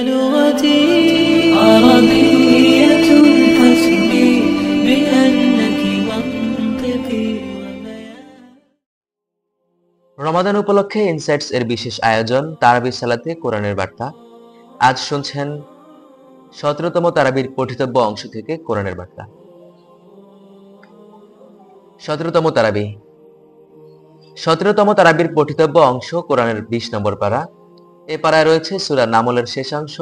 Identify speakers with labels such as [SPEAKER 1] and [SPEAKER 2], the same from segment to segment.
[SPEAKER 1] لغتي عربية حسبي بأنك منطقي
[SPEAKER 2] রমাদান উপলক্ষে ইনসাইটস এর বিশেষ আয়োজন তারাবির সালাতে কোরআনের বার্তা। আজ শুনছেন 17তম তারাবির পঠিতব্য অংশ থেকে কোরআনের বার্তা। 17তম তারাবি। 17তম তারাবির পঠিতব্য অংশ কোরআনের 20 নম্বর পারা। এ পারায় রয়েছে সূরা নামলের শেষাংশ,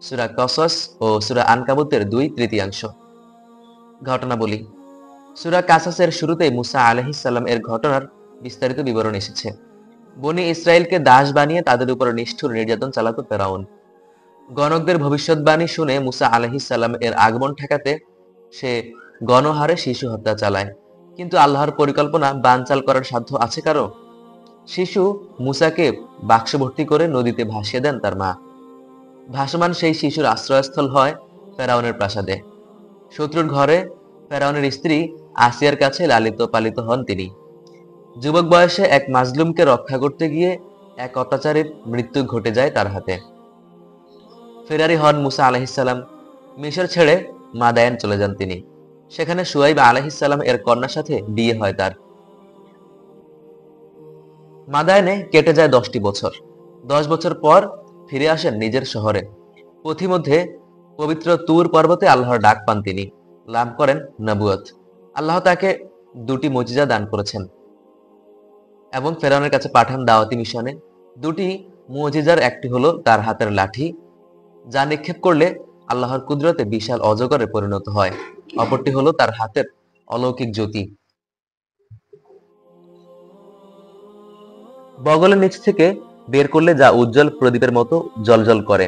[SPEAKER 2] সূরা কসস ও সূরা আনকাবুতের 2/3 ঘটনাবলী। সূরা কাসাসের শুরুতেই মুসা আলাইহিস সালাম এর ঘটনার বিস্তারিত বিবরণ এসেছে। বনি ইসরায়েলকে দাস বানিয়ে তাদের উপর নিষ্ঠুর নির্যাতন চালাতো ফেরাউন। গণকদের ভবিষ্যৎবাণী শুনে মুসা আলাইহিস সালাম এর আগমন ঠেকাতে সে গণহারে শিশু হত্যা চালায়। কিন্তু আল্লাহর পরিকল্পনা বানচাল করার সাধ্য আছে কারো? শিশু মুসাকে বাক্স ভর্তি করে নদীতে ভাসিয়ে দেন তার মা। ভাসমান সেই শিশুর আশ্রয়স্থল হয় ফেরাউনের প্রাসাদে। শত্রুর ঘরে ফেরাউনের স্ত্রী আসিয়ার কাছে লালিত পালিত হন তিনি। যুবক বয়সে এক মাজলুমকে রক্ষা করতে গিয়ে এক অত্যাচারীর মৃত্যু ঘটে যায় তার হাতে। ফেরারি হন মুসা আলাইহিস সালাম। মিশর ছেড়ে মাদায়ান চলে যান তিনি। সেখানে শুআইব আলাইহিস সালাম এর কন্যার সাথে বিয়ে হয় তার। মাদায়ানে কেটে যায় 10টি বছর। 10 বছর পর ফিরে আসেন নিজের শহরে। পথিমধ্যে পবিত্র তুর পর্বতে আল্লাহর ডাক পান তিনি। লাভ করেন নবুয়ত। আল্লাহ তাকে 2টি মুজিজা দান করেছেন এবং ফেরাউনের কাছে পাঠান দাওয়াতি মিশনে। 2টি মুজিজার একটি হলো তার হাতের লাঠি, যা নিক্ষেপ করলে আল্লাহর কুদরতে বিশাল অজগরে পরিণত হয়। অপরটি হলো তার হাতের অলৌকিক জ্যোতি। বগলের নিচ থেকে বের করলে যা উজ্জ্বল প্রদীপের মতো জ্বলজ্বল করে।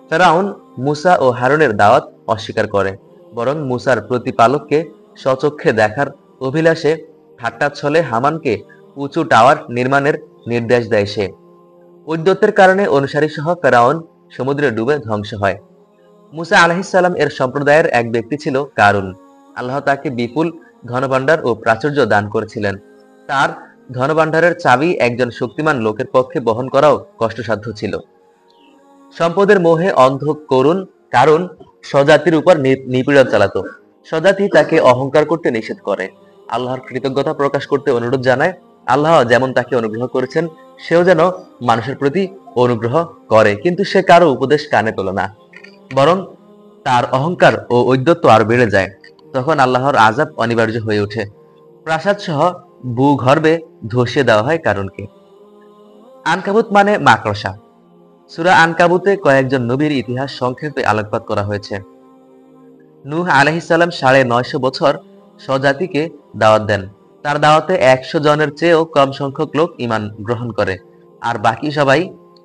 [SPEAKER 2] ফেরাউন মুসা ও হারুনের দাওয়াত অস্বীকার করে, বরং মুসার প্রতিপালককে স্বচক্ষে দেখার অভিলাষে ঠাট্টা ছলে হামানকে উঁচু টাওয়ার নির্মাণের নির্দেশ দেয় সে। ঔদ্ধত্যের কারণে অনুসারী সহ ফেরাউন সমুদ্রে ডুবে ধ্বংস হয়। মুসা আলাইহিস সালাম এর সম্প্রদায়ের এক ব্যক্তি ছিল কারুন। আল্লাহ তাকে বিপুল ধনভাণ্ডার ও প্রাচুর্য দান করেছিলেন। তার ধনভাণ্ডারের চাবি একজন শক্তিমান লোকের পক্ষে বহন করাও কষ্টসাধ্য ছিল। সম্পদের মোহে অন্ধ করুন কারণ স্বজাতির উপর নিপীড়ন চালাতো। স্বজাতি তাকে অহংকার করতে নিষেধ করে, আল্লাহর কৃতজ্ঞতা প্রকাশ করতে অনুরোধ জানায়। আল্লাহ যেমন তাকে অনুগ্রহ করেছেন, সেও যেন মানুষের প্রতি অনুগ্রহ করে, কিন্তু সে কারো উপদেশ কানে তোলে না, বরং তার অহংকার ও ঔদ্ধত্য আরো বেড়ে যায়। তখন আল্লাহর আযাব অনিবার্য হয়ে ওঠে। প্রাসাদ সহ ভূগর্ভে ধসিয়ে দেওয়া হয় কারণকে। আনকাবুত মানে মাকড়সা। সূরা আনকাবুতে কয়েকজন নবীর ইতিহাস সংক্ষেপে আলোকপাত করা হয়েছে। নূহ আলাইহিস সালাম 950 বছর স্বজাতিকে দাওয়াত দেন। তার দাওয়াতে 100 জনের চেয়েও কম সংখ্যক লোক ঈমান গ্রহণ করে, আর বাকি সবাই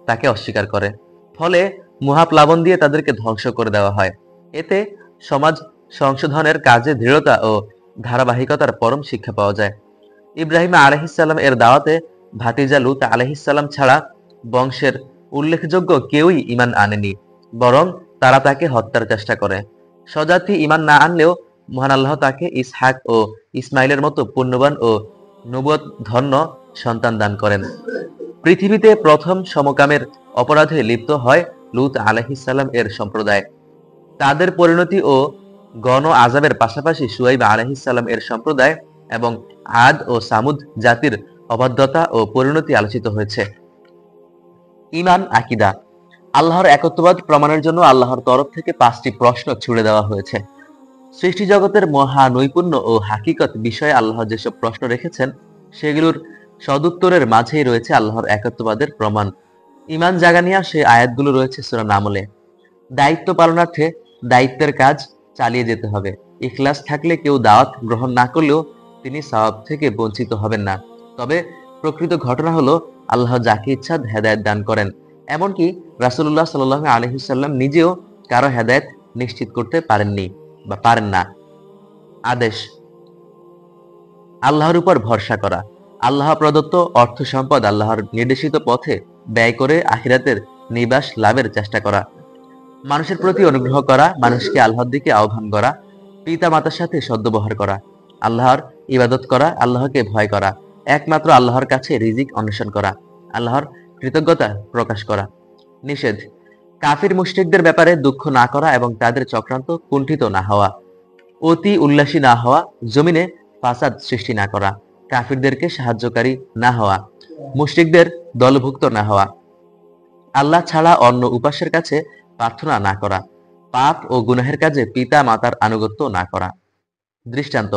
[SPEAKER 2] তাকে অস্বীকার করে। ফলে মহাপ্লাবন দিয়ে তাদেরকে ধ্বংস করে দেওয়া হয়। এতে সমাজ সংশোধনের কাজে দৃঢ়তা ও ধারাবাহিকতার পরম শিক্ষা পাওয়া যায়। ইব্রাহিম আলাইহিস সালাম এর দাওয়াতে ভাতিজা লূত আলাইহিস সালাম ছাড়া বংশের উল্লেখযোগ্য কেউই ঈমান আনেনি, বরং তারা তাকে হত্যার চেষ্টা করে। স্বজাতি ঈমান না আনলেও মহান আল্লাহ তাকে ইসহাক ও ইসমাইলের মতো পুণ্যবান ও নবুয়ত ধন্য সন্তান দান করেন। পৃথিবীতে প্রথম সমকামের অপরাধে লিপ্ত হয় লূত আলাইহিস সালাম এর সম্প্রদায়। তাদের পরিণতি ও গণ আযাবের পাশাপাশি শুআইব আলাইহিস সালাম এর সম্প্রদায় এবং আদ ও সামুদ জাতির অবাধ্যতা ও পরিণতি আলোচিত হয়েছে। ঈমান আকীদা। আল্লাহর একত্ববাদ প্রমাণের জন্য আল্লাহর তরফ থেকে 5টি প্রশ্ন ছুড়ে দেওয়া হয়েছে। সৃষ্টি জগতের মহা নৈপুণ্য ও হাকিকত বিষয়ে আল্লাহ যেসব প্রশ্ন রেখেছেন, সেগুলোর সদুত্তরের মাঝেই রয়েছে আল্লাহর একত্ববাদের প্রমাণ। ঈমান জাগানিয়া সে আয়াতগুলো রয়েছে সূরা নামলে। দায়িত্ব পালনার্থে দায়িত্বের কাজ চালিয়ে যেতে হবে। ইখলাস থাকলে কেউ দাওয়াত গ্রহণ না করলেও তিনি সওয়াব থেকে বঞ্চিত হবেন না। তবে প্রকৃত ঘটনা হলো আল্লাহ যাকে ইচ্ছা হেদায়েত দান করেন। এমনকি রাসূলুল্লাহ সাল্লাল্লাহু আলাইহি ওয়াসাল্লাম নিজেও কারো হেদায়েত নিশ্চিত করতে পারেননি বা পারেন না। আদেশ: আল্লাহর উপর ভরসা করা, আল্লাহ প্রদত্ত অর্থ সম্পদ আল্লাহর নির্দেশিত পথে ব্যয় করে আখিরাতের নিবাস লাভের চেষ্টা করা, মানুষের প্রতি অনুগ্রহ করা, মানুষকে আল্লাহর দিকে আহ্বান করা, পিতা মাতার সাথে সদ্ব্যবহার করা, আল্লাহর ইবাদত করা, আল্লাহকে ভয় করা, একমাত্র আল্লাহর কাছে রিজিক অন্বেষণ করা, আল্লাহর কৃতজ্ঞতা প্রকাশ করা। নিষেধ: কাফির মুশরিকদের ব্যাপারে দুঃখ না করা এবং তাদের চক্রান্ত কুণ্ঠিত না হওয়া, অতি উল্লাসী না হওয়া, জমিনে ফাসাদ সৃষ্টি না করা, কাফিরদেরকে সাহায্যকারী না হওয়া, মুশরিকদের দলভুক্ত না হওয়া, আল্লাহ ছাড়া অন্য উপাস্যের কাছে প্রার্থনা না করা, পাপ ও গুনাহের কাজে পিতা মাতার আনুগত্য না করা। দৃষ্টান্ত: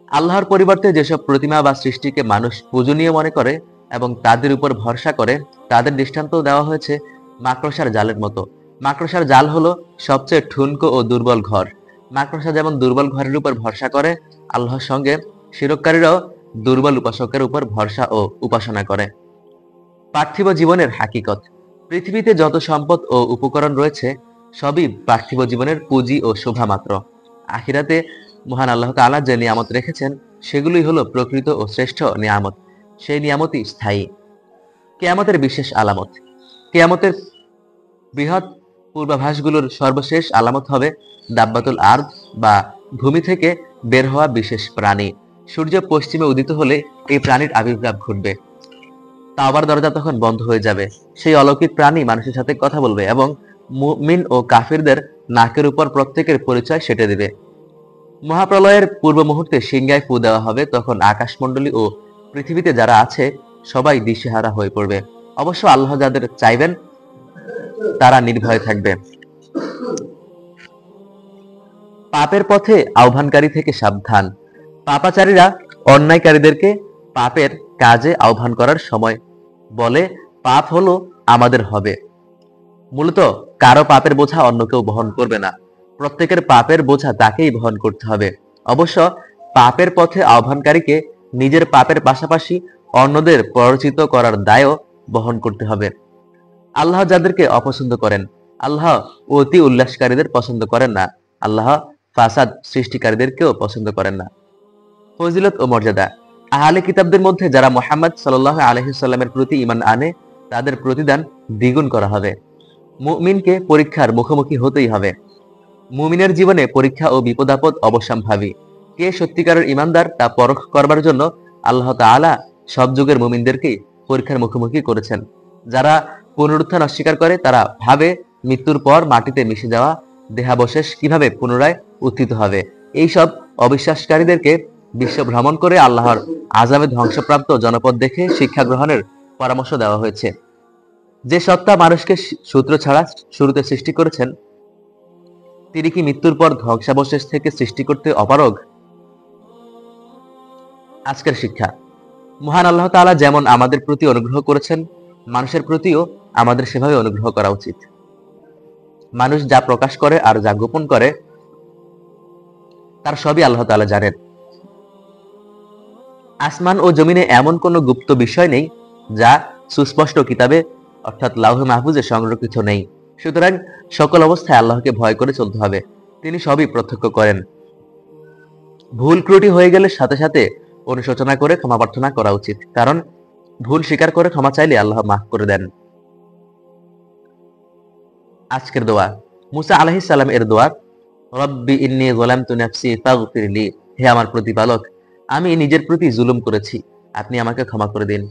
[SPEAKER 2] আল্লাহর পরিবর্তে যেসব প্রতিমা বা সৃষ্টিকে মানুষ পূজনীয় মনে করে এবং তাদের উপর ভরসা করে, তাদের দৃষ্টান্ত দেওয়া হয়েছে মাকড়সার জালের মতো। মাকড়সার জাল হলো সবচেয়ে ঠুনকো ও দুর্বল ঘর। মাকড়সা যেমন দুর্বল ঘরের উপর ভরসা করে, আল্লাহর সঙ্গে শিরককারীরাও দুর্বল উপাসকের উপর ভরসা ও উপাসনা করে। পার্থিব জীবনের হাকিকত: পৃথিবীতে যত সম্পদ ও উপকরণ রয়েছে সবই পার্থিব জীবনের পুঁজি ও শোভা মাত্র। আখিরাতে মহান আল্লাহ তাআলা যে নিয়ামত রেখেছেন সেগুলোই হলো প্রকৃত ও শ্রেষ্ঠ নিয়ামত। সেই নিয়ামতই স্থায়ী। কিয়ামতের বিশেষ আলামত: কিয়ামতের বৃহৎ পূর্বাভাসগুলোর সর্বশেষ আলামত হবে দাব্বাতুল আরদ বা ভূমি থেকে বের হওয়া বিশেষ প্রাণী। সূর্য পশ্চিমে উদিত হলে এই প্রাণীর আবির্ভাব ঘটবে। তাওবার দরজা তখন বন্ধ হয়ে যাবে। সেই অলৌকিক প্রাণী মানুষের সাথে কথা বলবে এবং মুমিন ও কাফিরদের নাকের উপর প্রত্যেকের পরিচয় সেটে দেবে। মহাপ্রলয়ের পূর্ব মুহূর্তে সিংহায় ফু দেওয়া হবে। তখন আকাশমণ্ডলী ও পৃথিবীতে যারা আছে সবাই দিশেহারা হয়ে পড়বে। অবশ্য আল্লাহ যাদের চাইবেন তারা নির্ভয় থাকবে। পাপের পথে আহ্বানকারী থেকে সাবধান: পাপাচারীরা অন্যায়কারীদেরকে পাপের কাজে আহ্বান করার সময় বলে, পাপ হলো আমাদের হবে। মূলত কারো পাপের বোঝা অন্য কেউ বহন করবে না। প্রত্যেকের পাপের বোঝা তাকেই বহন করতে হবে। অবশ্য পাপের পথে আহ্বানকারীকে নিজের পাপের পাশাপাশি অন্যদের পরিচিত করার দায়ও বহন করতে হবে। আল্লাহ যাদেরকে অপছন্দ করেন, আল্লাহ অতি উল্লাসকারীদের পছন্দ করেন না। আল্লাহ ফাসাদ সৃষ্টিকারীদেরকেও পছন্দ করেন না। ফজিলত ও মর্যাদা: আহলে কিতাবদের মধ্যে যারা মুহাম্মদ সাল্লাল্লাহু আলাইহি সাল্লামের প্রতি ঈমান আনে তাদের প্রতিদান দ্বিগুণ করা হবে। মুমিনকে পরীক্ষার মুখোমুখি হতেই হবে। মুমিনের জীবনে পরীক্ষা ও বিপদাপদ অবশ্যম্ভাবী। কে সত্যিকারের ঈমানদার তা পরখ করবার জন্য আল্লাহ তাআলা সব যুগের মুমিনদেরকেই পরীক্ষার মুখোমুখি করেছেন। যারা পুনরুত্থান অস্বীকার করে তারা ভাবে মৃত্যুর পর মাটিতে মিশে যাওয়া দেহাবশেষ কিভাবে পুনরায় উত্থিত হবে। এইসব অবিশ্বাসকারীদেরকে বিশ্ব ভ্রমণ করে আল্লাহর আযাবে ধ্বংসপ্রাপ্ত জনপদ দেখে শিক্ষা গ্রহণের পরামর্শ দেওয়া হয়েছে। যে সত্তা মানুষকে সূত্র ছাড়া শুরুতে সৃষ্টি করেছেন তিনি কি মৃত্যুর পর ধ্বংসাবশেষ থেকে সৃষ্টি করতে অপারগ? আজকের শিক্ষা: মহান আল্লাহ তাআলা যেমন আমাদের প্রতি অনুগ্রহ করেছেন মানুষের প্রতিও আমাদের সেভাবে অনুগ্রহ করা উচিত। মানুষ যা প্রকাশ করে আর যা গোপন করে তার সবই আল্লাহ তাআলা জানেন। আসমান ও জমিনে এমন কোনো গুপ্ত বিষয় নেই যা সুস্পষ্ট কিতাবে অর্থাৎ লাউহে মাহফুজে সংরক্ষিত নেই। সুতরাং সকল অবস্থায় আল্লাহকে ভয় করে চলতে হবে। তিনি সবই প্রত্যক্ষ করেন। ভুল ত্রুটি হয়ে গেলে সাথে সাথে অনুশোচনা করে ক্ষমা প্রার্থনা করা উচিত, কারণ ভুল স্বীকার করে ক্ষমা চাইলে আল্লাহ মাফ করে দেন। আজকের দোয়া: মুসা আলাইহিস সালাম এর দোয়া, রব্বি ইন্নী যালামতু নাফসি ফাগফিরলি, হে আমার প্রতিপালক আমি নিজের প্রতি জুলুম করেছি, আপনি আমাকে ক্ষমা করে দিন।